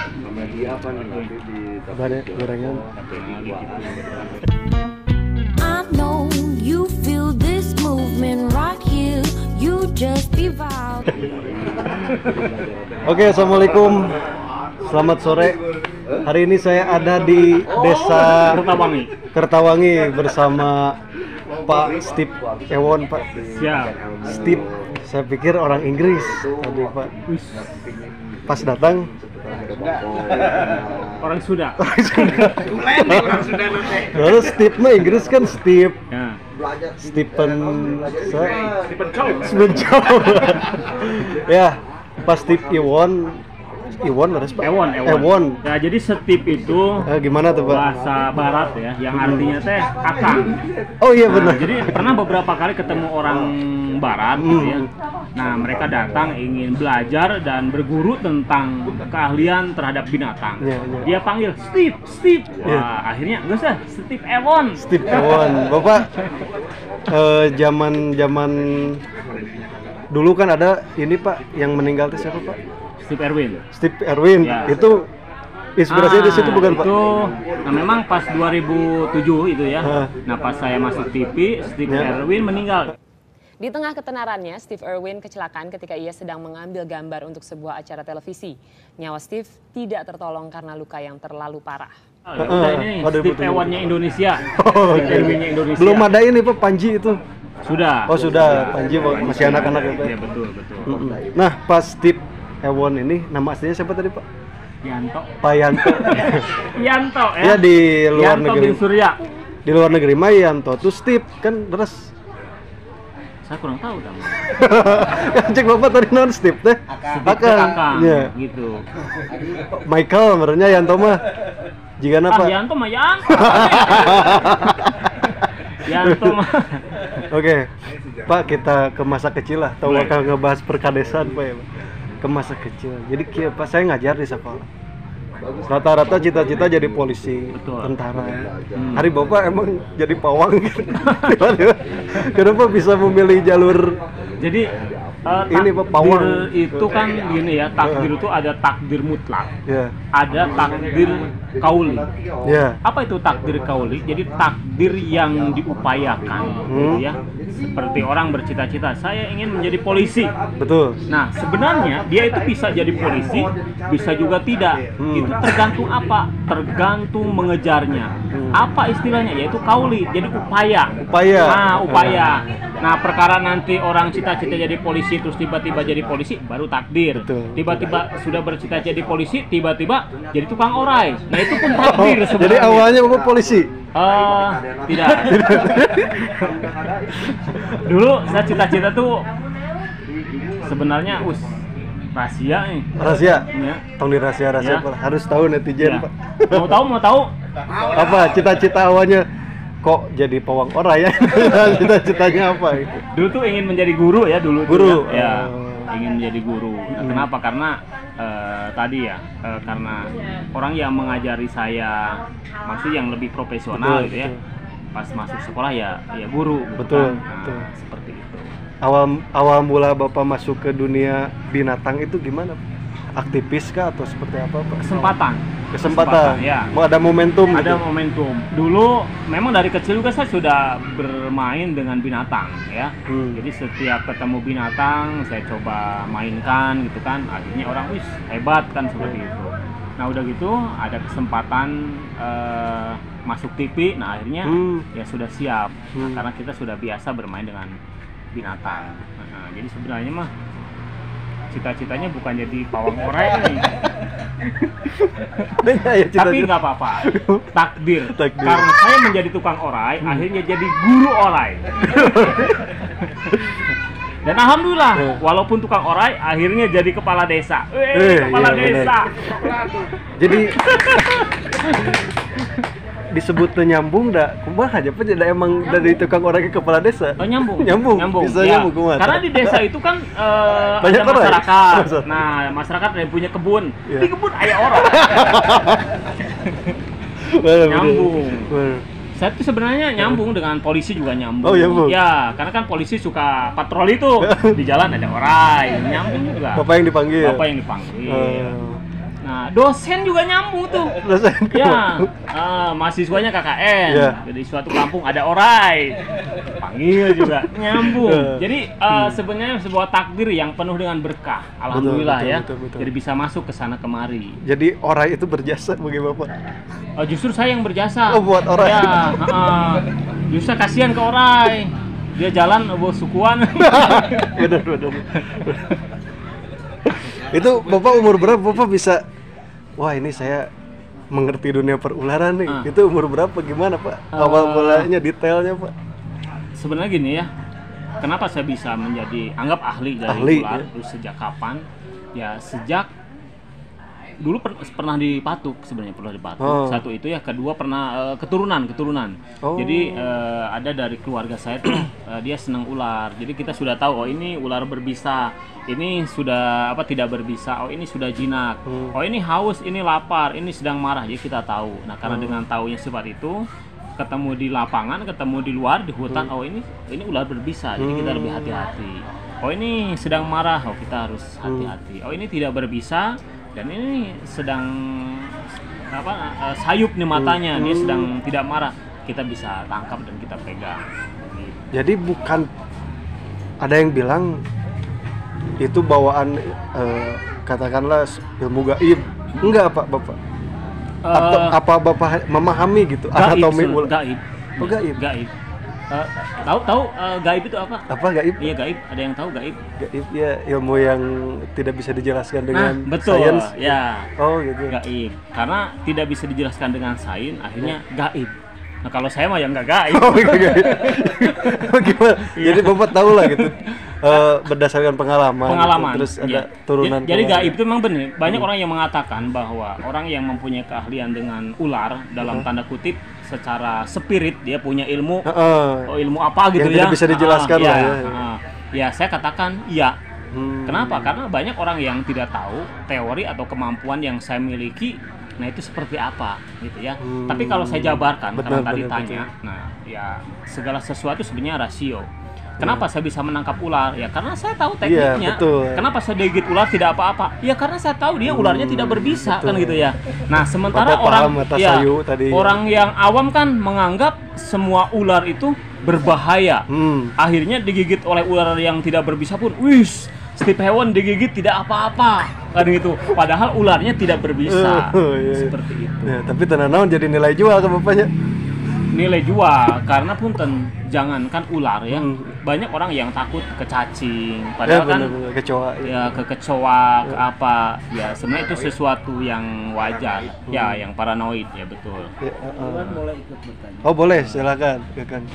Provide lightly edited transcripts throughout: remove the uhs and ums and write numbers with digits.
Sama dia apa nih nanti di Ada gorengan. I know you feel this movement right here. You just be wild. Oke, assalamualaikum. Selamat sore. Hari ini saya ada di desa Kertawangi bersama Pak Steve Ewon, Pak. Siap. Steve, saya pikir orang Inggris tadi, Pak. Pas datang Orang sudah. lalu Steve mah Inggris kan Steve. Ya. Stephen Chow. Ya, Pak Steve Ewon harus Pak. Ewon. Ya, jadi Steve itu Gimana tuh, Pak? bahasa barat ya, yang artinya teh kakang. Oh iya benar. Nah, jadi pernah beberapa kali ketemu orang barat gitu ya. Nah, mereka datang ingin belajar dan berguru tentang keahlian terhadap binatang. Iya, iya. Dia panggil Steve. Wah, akhirnya enggak usah, Steve Ewon. Steve Ewon. Bapak zaman dulu kan ada ini, Pak, yang meninggal itu siapa, Pak? Steve Irwin. Steve Irwin. Ya. Itu inspirasinya di situ bukan, Pak? Itu, nah memang pas 2007 itu ya. Hah. Nah pas saya masuk TV, Steve Ya. Irwin meninggal. Di tengah ketenarannya, Steve Irwin kecelakaan ketika ia sedang mengambil gambar untuk sebuah acara televisi. Nyawa Steve tidak tertolong karena luka yang terlalu parah. Udah ini Oh, Steve 2007. Ewonnya Indonesia. Oh, Steve iya. Irwinnya Indonesia. Belum ada ini, Pak, Panji itu. Sudah. Oh, sudah. Panji masih anak-anak ya, Pak. Iya betul. Nah, Pak Steve Ewon ini nama aslinya siapa tadi, Pak? Yanto. Pak Yanto. Yanto ya. Ya di luar Yanto negeri. bin Surya. Di luar negeri mah Yanto tuh Steve kan terus. Saya kurang tahu dah. Cek Bapak tadi non Steve teh. Kakang. Ya. Gitu. Michael merenya Yanto mah. Jika apa? Yanto mah Yanto. Yanto mah. Oke. Pak, kita ke masa kecil lah. Tahu Boleh. bakal ngebahas perkadesan, Pak ya, Pak. Ke masa kecil. Jadi kieu, Pak, saya ngajar di sekolah. Rata-rata cita-cita jadi polisi, Betul. tentara. Hari Bapak emang jadi pawang gitu. Kenapa bisa memilih jalur Jadi Ini, Pak, takdir power. itu kan gini ya, takdir itu ada takdir mutlak, ya? ada takdir kauli. Ya. Apa itu takdir kauli? Jadi takdir yang diupayakan, gitu ya. Seperti orang bercita-cita, saya ingin menjadi polisi. Betul. Nah, sebenarnya dia itu bisa jadi polisi, bisa juga tidak. Itu tergantung apa? Tergantung mengejarnya. Apa istilahnya? Yaitu kauli, jadi upaya. Upaya. Nah, upaya. Nah, perkara nanti orang cita-cita jadi polisi terus tiba-tiba jadi polisi, baru takdir. Betul. Tiba-tiba sudah bercita-cita jadi polisi, tiba-tiba jadi tukang orai. Nah, itu pun takdir sebenarnya. Jadi awalnya Bapak polisi. Tidak. Dulu saya cita-cita tuh sebenarnya rahasia nih. Rahasia. Ya. Tong di rahasia-rahasia, Ya. Pak. Harus tahu netizen, Ya. Pak. Mau tahu? Apa cita-cita awalnya kok jadi pawang ora ya? Cita-citanya apa itu? Dulu tuh ingin menjadi guru ya dulu. Guru? Tuh, ya. Oh. Ingin menjadi guru. Nah, kenapa? Karena tadi ya, karena orang yang mengajari saya, maksud yang lebih profesional Betul, gitu ya. betul. Pas masuk sekolah ya guru. Gitu Betul, kan. Nah, betul. seperti itu. Awal mula Bapak masuk ke dunia binatang itu gimana, Pak? Aktivis kah atau seperti apa, Pak? Kesempatan. Ya. Mau ada momentum Ada gitu? momentum. Dulu memang dari kecil juga saya sudah bermain dengan binatang ya. Jadi setiap ketemu binatang saya coba mainkan gitu kan. Akhirnya orang hebat kan seperti itu. Nah udah gitu ada kesempatan masuk TV. Nah akhirnya ya sudah siap. Nah, karena kita sudah biasa bermain dengan binatang. Nah, jadi sebenarnya mah cita-citanya bukan jadi pawang orai nih. Ya, Tapi nggak apa-apa, takdir. Takdir. Karena saya menjadi tukang orai, akhirnya jadi guru orai. Dan alhamdulillah, walaupun tukang orai, akhirnya jadi kepala desa. Kepala iya, desa. Jadi disebut nyambung dah, kumaha aja Pak, jadi emang dari tukang orang ke kepala desa. Oh, nyambung. Bisa Ya. nyambung kumaha. Karena di desa itu kan Banyak ada orang. masyarakat. Nah, masyarakat yang punya kebun. Iya. Di kebun ada orang. Nyambung. Saya tuh sebenarnya nyambung dengan polisi juga nyambung. Oh, nyambung. Ya, karena kan polisi suka patroli tuh. Di jalan ada orang, nyambung juga. Bapak yang dipanggil. Bapak yang dipanggil. Nah, dosen juga nyambung tuh. Dosen Ya, mahasiswanya KKN. Iya. Jadi suatu kampung ada orai. Panggil juga nyambung. Jadi sebenarnya sebuah takdir yang penuh dengan berkah. Alhamdulillah betul, ya. betul. Jadi bisa masuk ke sana kemari. Jadi orai itu berjasa bagi Bapak. Justru saya yang berjasa. Oh, buat orai. Ya, justru kasihan ke orai. Dia jalan sukuan. Benar. Itu Bapak umur berapa Bapak bisa, wah ini saya mengerti dunia perularan nih. Itu umur berapa, gimana Pak? Awal mulanya, detailnya Pak? Sebenarnya gini ya, kenapa saya bisa menjadi anggap ahli dari ular, ya? terus sejak kapan? Ya sejak dulu pernah dipatuk sebenarnya, pernah dipatuk. Satu itu ya, kedua pernah keturunan. Jadi ada dari keluarga saya tuh dia senang ular. Jadi kita sudah tahu, oh ini ular berbisa, ini sudah tidak berbisa, oh ini sudah jinak, oh ini haus, ini lapar, ini sedang marah. Jadi kita tahu. Nah karena dengan taunya sifat itu, ketemu di lapangan, ketemu di luar di hutan, oh ini ular berbisa, jadi kita lebih hati-hati. Oh ini sedang marah, oh kita harus hati-hati. Oh ini tidak berbisa, dan ini sedang sayup nih matanya, dia sedang tidak marah, kita bisa tangkap dan kita pegang. Jadi bukan, ada yang bilang itu bawaan katakanlah ilmu gaib, enggak Bapak? Atau apa Bapak memahami gitu anatomi ular? Gaib. Oh gaib. Gaib. Tahu gaib itu apa? Apa gaib? Iya gaib. Ada yang tahu gaib? Gaib ya ilmu yang tidak bisa dijelaskan dengan betul, sains. Ya. Oh gitu. Gaib. Karena tidak bisa dijelaskan dengan sains, akhirnya gaib. Nah kalau saya mah yang nggak gaib. Oh gaib. Oh, gimana? Jadi Bapak tahu lah gitu. Berdasarkan pengalaman gitu. Terus ada turunan. Jadi gaib itu memang benar. Banyak orang yang mengatakan bahwa orang yang mempunyai keahlian dengan ular dalam tanda kutip secara spirit, dia punya ilmu, ilmu apa gitu yang ya, tidak bisa dijelaskan lah ya. Ya saya katakan iya. Kenapa? Karena banyak orang yang tidak tahu teori atau kemampuan yang saya miliki. Nah itu seperti apa gitu ya. Tapi kalau saya jabarkan, karena tadi tanya, nah ya segala sesuatu sebenarnya rasio. Kenapa saya bisa menangkap ular? Ya karena saya tahu tekniknya. Kenapa saya digigit ular tidak apa-apa? Ya karena saya tahu dia ularnya tidak berbisa, kan gitu ya. Nah sementara orang yang awam kan menganggap semua ular itu berbahaya. Akhirnya digigit oleh ular yang tidak berbisa pun, wis, Steve Hewan digigit tidak apa-apa, kan gitu. Padahal ularnya tidak berbisa. Seperti itu. Ya, tapi tenang jadi nilai jual ke Bapaknya. Nilai jual karena punten, jangankan ular ya, banyak orang yang takut ke cacing, padahal kan kecoa, ya ke kecoa, ke apa, ya sebenarnya itu sesuatu yang wajar, ya yang paranoid, ya betul. Iwan boleh ikut bertanya? Oh boleh, silakan Kang.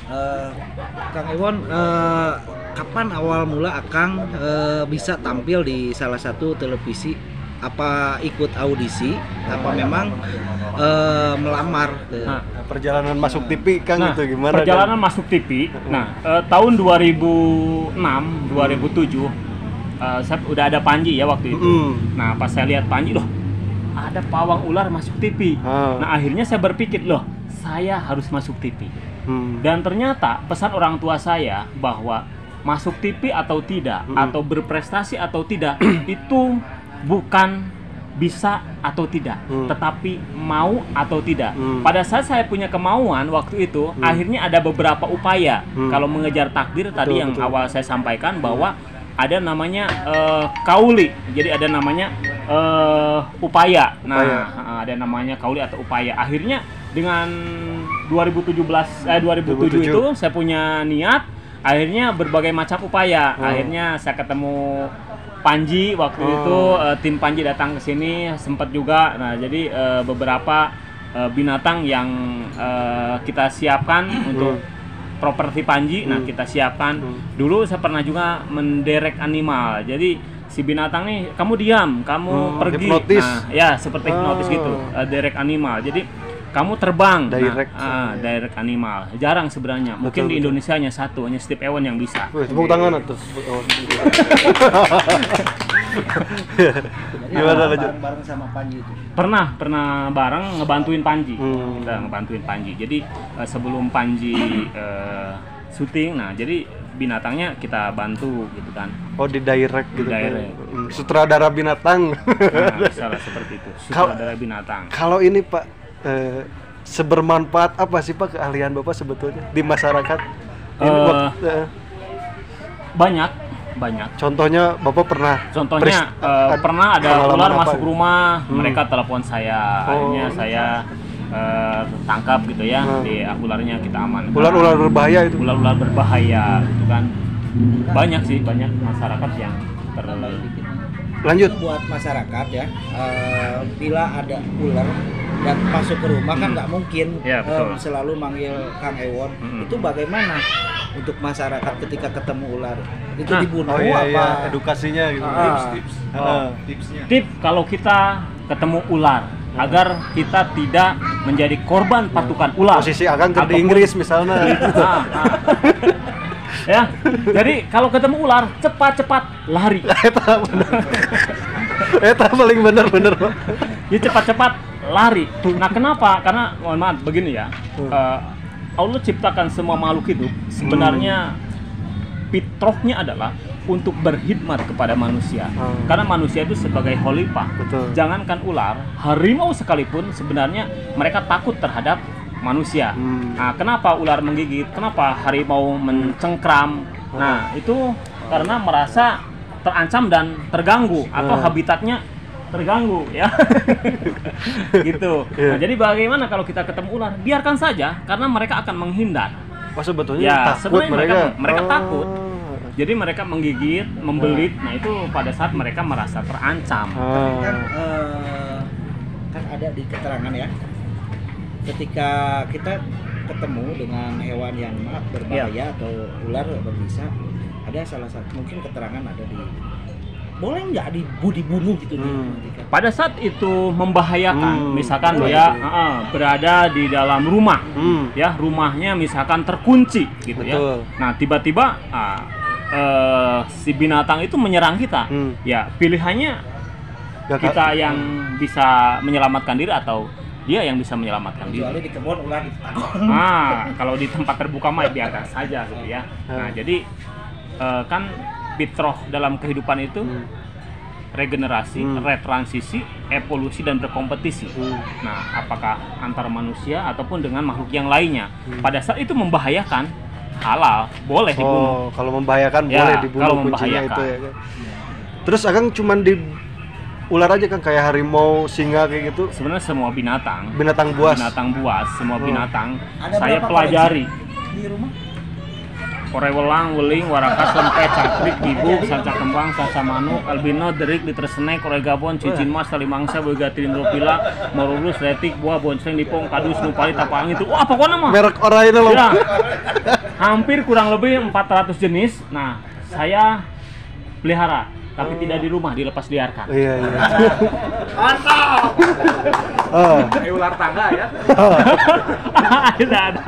Kang Iwan, kapan awal mula Akang bisa tampil di salah satu televisi? Apa ikut audisi? Apa memang melamar? Perjalanan masuk TV Kang itu gimana? Perjalanan masuk TV. Nah, tahun 2006, 2007 saya udah ada Panji ya waktu itu. Nah, pas saya lihat Panji, loh, ada pawang ular masuk TV. Nah, akhirnya saya berpikir, loh, saya harus masuk TV. Dan ternyata pesan orang tua saya bahwa masuk TV atau tidak, atau berprestasi atau tidak, itu bukan bisa atau tidak, tetapi mau atau tidak. Pada saat saya punya kemauan waktu itu, akhirnya ada beberapa upaya. Kalau mengejar takdir tadi yang awal saya sampaikan bahwa ada namanya kauli. Jadi ada namanya upaya. Nah, ada namanya kauli atau upaya. Akhirnya dengan 2007 itu saya punya niat, akhirnya berbagai macam upaya. Akhirnya saya ketemu Panji waktu itu, tim Panji datang ke sini sempat juga. Nah, jadi beberapa binatang yang kita siapkan untuk properti Panji. Nah, kita siapkan. Dulu saya pernah juga menderek animal. Jadi si binatang nih, kamu diam, kamu pergi. Hipnotis. Nah, ya seperti hipnotis gitu, derek animal. Jadi kamu terbang, direct. Direct animal. Jarang sebenarnya. Mungkin di Indonesia hanya satu, hanya Steve Ewan yang bisa. Tepuk tangan tuh. Gimana lanjut? Bareng sama Panji itu? Pernah bareng ngebantuin Panji. Kita ngebantuin Panji. Jadi sebelum Panji syuting, nah jadi binatangnya kita bantu gitu kan. Oh, di direct gitu. Direct. Sutradara binatang. Nah, salah seperti itu. Sutradara binatang. Kalau ini Pak, sebermanfaat apa sih Pak keahlian Bapak sebetulnya di masyarakat? Banyak. Contohnya Bapak pernah? Contohnya pernah ada pengalaman ular apa masuk gitu? rumah, mereka telepon saya, akhirnya Oh. saya tangkap gitu ya, di ularnya kita amankan. Ular-ular berbahaya itu? Ular-ular berbahaya gitu kan. Banyak masyarakat yang Lanjut. Buat masyarakat ya, bila ada ular dan masuk ke rumah kan nggak mungkin Ya, betul. selalu manggil Kang Ewon. Itu bagaimana untuk masyarakat ketika ketemu ular? Itu Nah, dibunuh Oh iya, apa? iya, edukasinya gitu. Tip kalau kita ketemu ular agar kita tidak menjadi korban patukan ular. Posisi Akang ke di Ataupun- Inggris misalnya. Ah. Ya, jadi kalau ketemu ular cepat-cepat lari. Eta paling bener Pak. Ya cepat-cepat lari. Nah, kenapa? Karena mohon maaf begini ya. Allah ciptakan semua makhluk hidup sebenarnya fitrahnya adalah untuk berkhidmat kepada manusia. Karena manusia itu sebagai khalifah. Betul. Jangankan ular, harimau sekalipun sebenarnya mereka takut terhadap manusia. Nah, kenapa ular menggigit? Kenapa harimau mencengkram? Nah, itu karena merasa terancam dan terganggu atau habitatnya terganggu ya. Gitu. Nah, jadi bagaimana kalau kita ketemu ular? Biarkan saja karena mereka akan menghindar. Oh sebetulnya Ya, takut sebenarnya mereka. mereka takut. Oh. Jadi mereka menggigit, membelit. Nah, itu pada saat mereka merasa terancam. Kan ada di keterangan ya, ketika kita ketemu dengan hewan yang berbahaya atau ular berbisa, ada salah satu mungkin keterangan ada di boleh nggak dibunuh gitu dimatikan? Pada saat itu membahayakan, misalkan Boleh dia gitu. berada di dalam rumah, ya rumahnya misalkan terkunci gitu Betul. ya. Nah tiba-tiba si binatang itu menyerang kita, ya pilihannya kita yang bisa menyelamatkan diri atau dia yang bisa menyelamatkan diri. Kecuali di kebun ular ditangkap. Nah, kalau di tempat terbuka mah biarkan saja gitu ya. Nah, jadi kan fitrah dalam kehidupan itu regenerasi, retransisi, evolusi dan berkompetisi. Nah, apakah antar manusia ataupun dengan makhluk yang lainnya? Pada saat itu membahayakan, halal, boleh dibunuh. Oh, kalau membahayakan Ya, boleh dibunuh kalau kuncinya membahayakan. itu ya. Terus Akang cuman di ular aja kan kayak harimau, singa kayak gitu. Sebenarnya semua binatang, Binatang buas. semua binatang Ada saya berapa pelajari. Di rumah? Korewelang, weling, warakas, lempet, cakrik, gibuk, sanca kembang, sanca manuk, albino, derik, litersene, koregabon, cincin mas, tali mangsa, begatin dropila, morulus, letik, buah, bonceng, lipong, kadus, nupali, tapang itu. Wah, pokoknya mah. Merek orang itu loh. Ya, hampir kurang lebih 400 jenis. Nah, saya pelihara, tapi tidak di rumah, dilepas liarkan. Iya, iya. Ular tangga ya. Tidak ada.